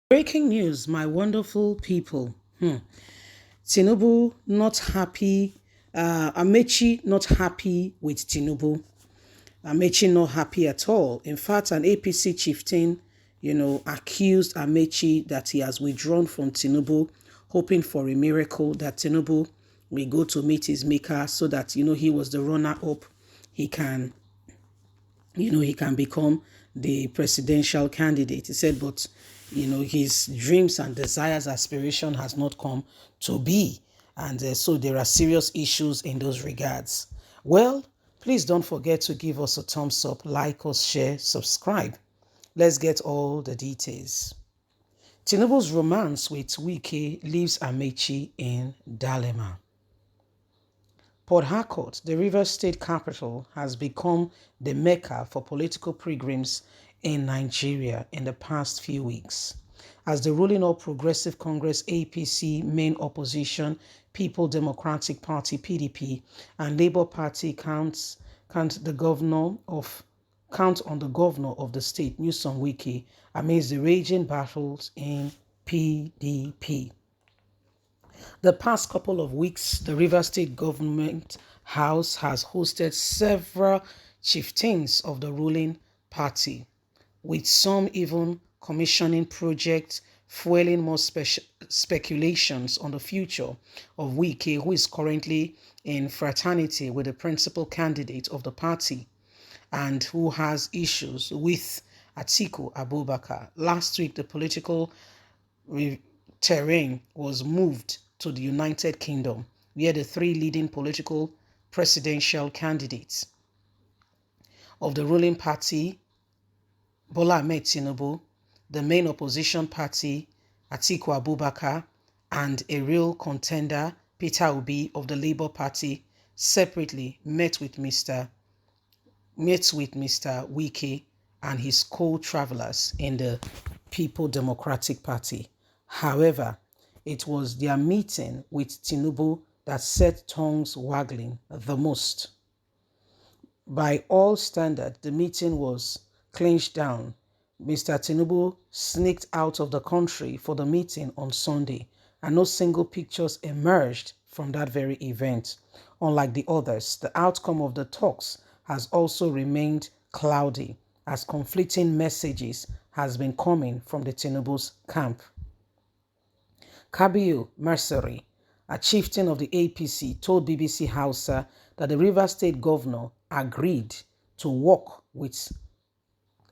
Breaking news, my wonderful people. Tinubu not happy. Amaechi not happy with Tinubu. Amaechi not happy at all. In fact, an APC chieftain, accused Amaechi that he has withdrawn from Tinubu, hoping for a miracle that Tinubu will go to meet his maker so that, he was the runner-up. He can he can become the presidential candidate. He said, but, his dreams and desires, aspiration has not come to be. And so there are serious issues in those regards. Well, please don't forget to give us a thumbs up, like us, share, subscribe. Let's get all the details. Tinubu's romance with Wike leaves Amaechi in dilemma. Port Harcourt, the Rivers State capital, has become the mecca for political pilgrims in Nigeria in the past few weeks. As the ruling All Progressive Congress APC main opposition, People Democratic Party PDP, and Labour Party count on the governor of the state, Newsom Wike, amidst the raging battles in PDP. The past couple of weeks, the Rivers State Government House has hosted several chieftains of the ruling party, with some even commissioning projects, fueling more speculations on the future of Wike, who is currently in fraternity with the principal candidate of the party and who has issues with Atiku Abubakar. Last week, the political terrain was moved to the United Kingdom, where the three leading political presidential candidates of the ruling party, Bola Ahmed Tinubu, the main opposition party, Atiku Abubakar, and a real contender, Peter Obi of the Labour Party, separately met with Mr. Wike and his co-travelers in the People Democratic Party. However, it was their meeting with Tinubu that set tongues waggling the most. By all standards, the meeting was clinched down. Mr. Tinubu sneaked out of the country for the meeting on Sunday, and no single pictures emerged from that very event. Unlike the others, the outcome of the talks has also remained cloudy, as conflicting messages has been coming from the Tinubu's camp. Kabiyu Mercery, a chieftain of the APC, told BBC Hausa that the Rivers State governor agreed to work with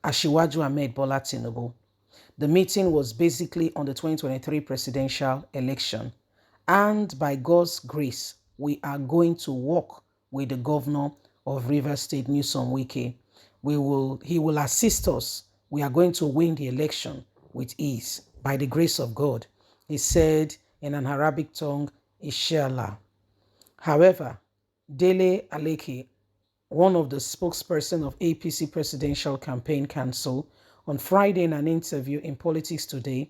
Asiwaju Ahmed Bola Tinubu. The meeting was basically on the 2023 presidential election, and by God's grace, we are going to work with the governor of Rivers State, Newsom Wike. He will assist us. We are going to win the election with ease, by the grace of God. He said in an Arabic tongue, Inshallah. However, Dele Aleki, one of the spokesperson of APC Presidential Campaign Council, on Friday in an interview in Politics Today,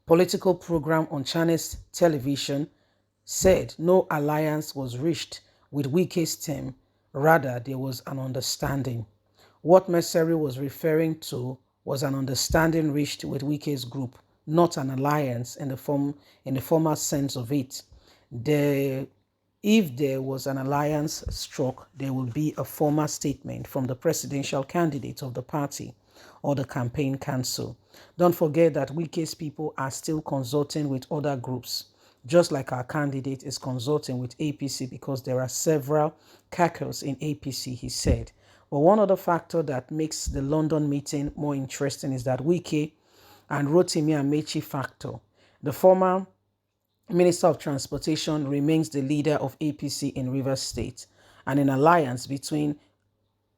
political program on Channels Television, said no alliance was reached with Wike's team. Rather, there was an understanding. What Mercery was referring to was an understanding reached with Wike's group, not an alliance in the formal sense of it. If there was an alliance struck, there will be a formal statement from the presidential candidate of the party or the campaign council. Don't forget that Wike's people are still consulting with other groups, just like our candidate is consulting with APC, because there are several caucus in APC, he said. But one other factor that makes the London meeting more interesting is that Wike and Rotimi Amaechi factor. The former Minister of Transportation remains the leader of APC in Rivers State, and an alliance between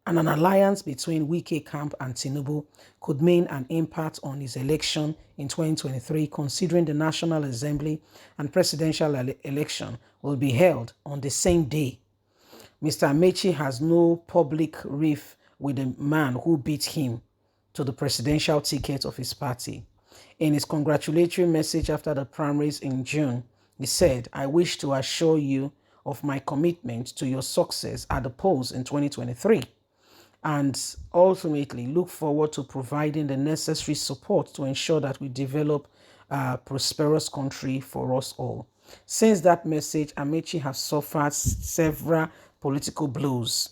Wike camp and Tinubu could mean an impact on his election in 2023, considering the National Assembly and presidential election will be held on the same day. Mr. Amaechi has no public riff with the man who beat him to the presidential ticket of his party. In his congratulatory message after the primaries in June, he said, "I wish to assure you of my commitment to your success at the polls in 2023. and ultimately look forward to providing the necessary support to ensure that we develop a prosperous country for us all. Since that message, Amaechi has suffered several political blows.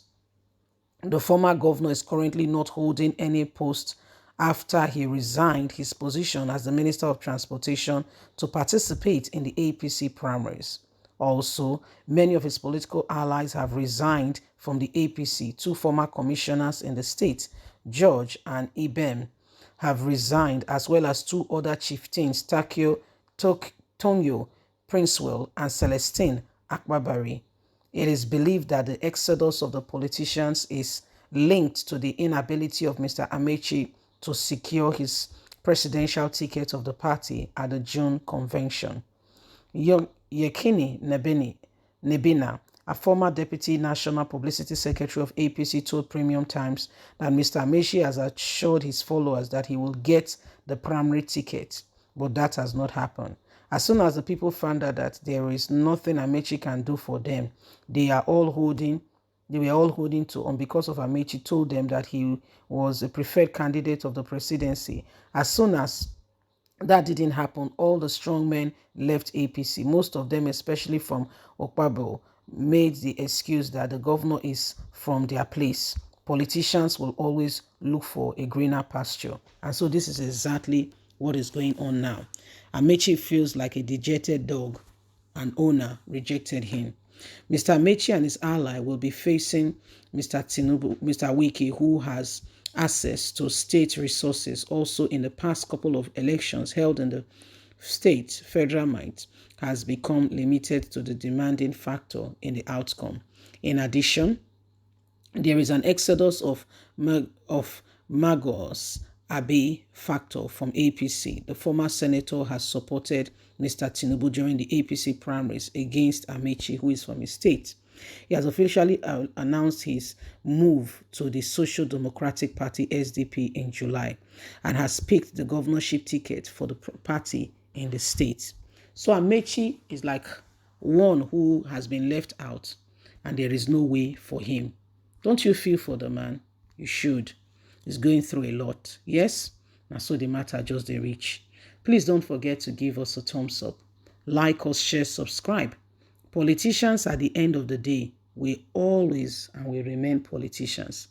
The former governor is currently not holding any post after he resigned his position as the Minister of Transportation to participate in the APC primaries. Also, many of his political allies have resigned from the APC. Two former commissioners in the state, George and Ibem, have resigned, as well as two other chieftains, Tonyo Princewell and Celestine Akbabari. It is believed that the exodus of the politicians is linked to the inability of Mr. Amaechi to secure his presidential ticket of the party at the June convention. Yekini Nebina, a former deputy national publicity secretary of APC, told Premium Times that Mr. Amaechi has assured his followers that he will get the primary ticket, but that has not happened. As soon as the people found out that there is nothing Amaechi can do for them, they were all holding to, and because of Amaechi told them that he was a preferred candidate of the presidency. As soon as that didn't happen, all the strong men left APC. Most of them, especially from Okpabo, made the excuse that the governor is from their place. Politicians will always look for a greener pasture. And so this is exactly what is going on now. Amaechi feels like a dejected dog. An owner rejected him. Mr. Amaechi and his ally will be facing Mr. Tinubu, Mr. Wike, who has access to state resources. Also, in the past couple of elections held in the state, federal might has become limited to the demanding factor in the outcome. In addition, there is an exodus of Magos Abe factor from APC. The former senator has supported Mr. Tinubu during the APC primaries against Amaechi, who is from his state. He has officially announced his move to the Social Democratic Party SDP in July and has picked the governorship ticket for the party in the state. So Amaechi is like one who has been left out and there is no way for him. Don't you feel for the man? You should. He's going through a lot. Yes? And so the matter just the reach. Please don't forget to give us a thumbs up. Like us, share, subscribe. Politicians at the end of the day will always and will remain politicians.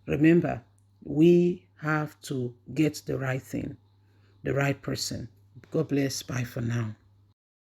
Remember, we have to get the right thing, the right person. God bless. Bye for now.